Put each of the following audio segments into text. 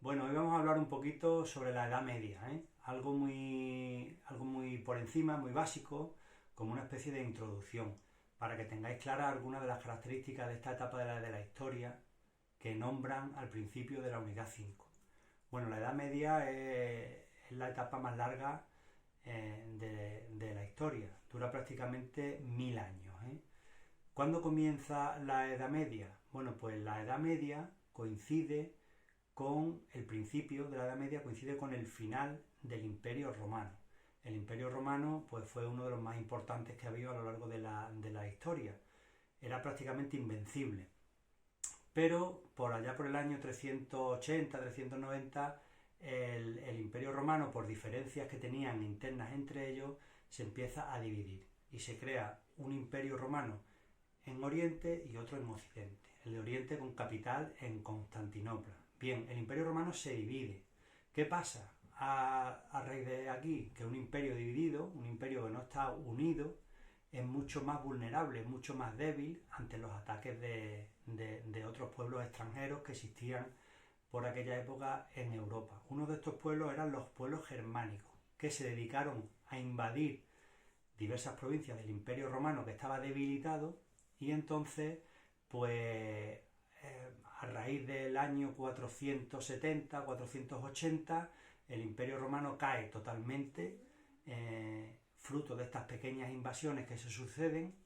Bueno, hoy vamos a hablar un poquito sobre la Edad Media, ¿eh? Algo muy por encima, muy básico, como una especie de introducción, para que tengáis claras algunas de las características de esta etapa de la historia que nombran al principio de la unidad 5. Bueno, la Edad Media es la etapa más larga de la historia, dura prácticamente 1000 años, ¿eh? ¿Cuándo comienza la Edad Media? Bueno, pues la Edad Media coincide con el principio de la Edad Media, coincide con el final del Imperio Romano. El Imperio Romano pues, fue uno de los más importantes que ha habido a lo largo de la historia. Era prácticamente invencible. Pero por allá por el año 380, 390, el Imperio Romano, por diferencias que tenían internas entre ellos, se empieza a dividir y se crea un Imperio Romano en Oriente y otro en Occidente. El de Oriente con capital en Constantinopla. Bien, el Imperio Romano se divide. ¿Qué pasa a raíz de aquí? Que un imperio dividido, un imperio que no está unido, es mucho más vulnerable, mucho más débil ante los ataques de otros pueblos extranjeros que existían por aquella época en Europa. Uno de estos pueblos eran los pueblos germánicos, que se dedicaron a invadir diversas provincias del Imperio Romano que estaba debilitado y entonces, pues a raíz del año 470, 480, el Imperio Romano cae totalmente, fruto de estas pequeñas invasiones que se suceden,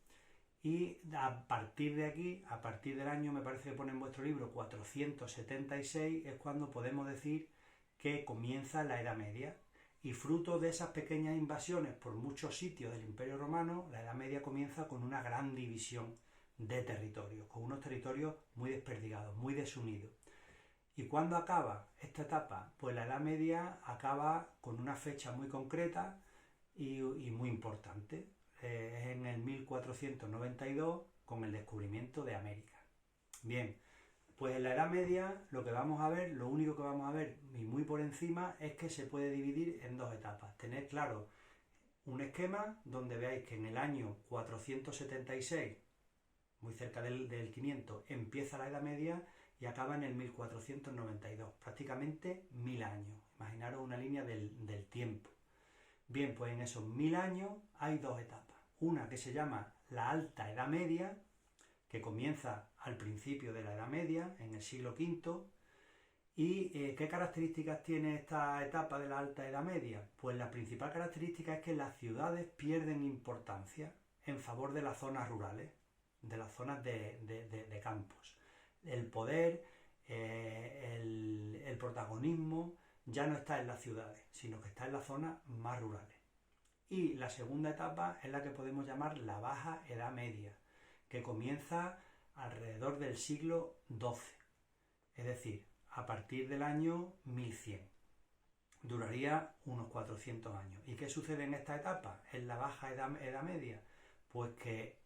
y a partir de aquí, a partir del año, me parece que pone en vuestro libro, 476, es cuando podemos decir que comienza la Edad Media. Y fruto de esas pequeñas invasiones por muchos sitios del Imperio Romano, la Edad Media comienza con una gran división de territorios, con unos territorios muy desperdigados, muy desunidos. ¿Y cuándo acaba esta etapa? Pues la Edad Media acaba con una fecha muy concreta y muy importante. Es en el 1492 con el descubrimiento de América. Bien, pues en la Edad Media lo que vamos a ver, lo único que vamos a ver, y muy por encima, es que se puede dividir en dos etapas. Tened claro un esquema donde veáis que en el año 476, muy cerca del 500, empieza la Edad Media y acaba en el 1492, prácticamente 1000 años. Imaginaros una línea del tiempo. Bien, pues en esos 1000 años hay dos etapas. Una que se llama la Alta Edad Media, que comienza al principio de la Edad Media, en el siglo V. ¿Y qué características tiene esta etapa de la Alta Edad Media? Pues la principal característica es que las ciudades pierden importancia en favor de las zonas rurales, de las zonas de campos. El poder, el protagonismo ya no está en las ciudades, sino que está en las zonas más rurales. Y la segunda etapa es la que podemos llamar la Baja Edad Media, que comienza alrededor del siglo XII, es decir, a partir del año 1100. Duraría unos 400 años. ¿Y qué sucede en esta etapa, en la Baja Edad Media? Pues que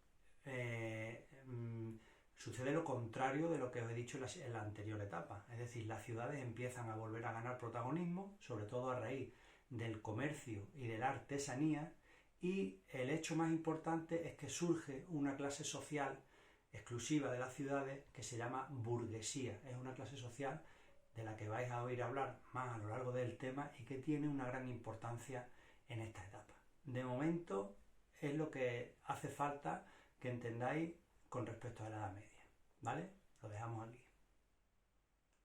sucede lo contrario de lo que os he dicho en la anterior etapa. Es decir, las ciudades empiezan a volver a ganar protagonismo, sobre todo a raíz del comercio y de la artesanía, y el hecho más importante es que surge una clase social exclusiva de las ciudades que se llama burguesía. Es una clase social de la que vais a oír hablar más a lo largo del tema y que tiene una gran importancia en esta etapa. De momento es lo que hace falta que entendáis con respecto a la Edad Media, ¿vale? Lo dejamos aquí.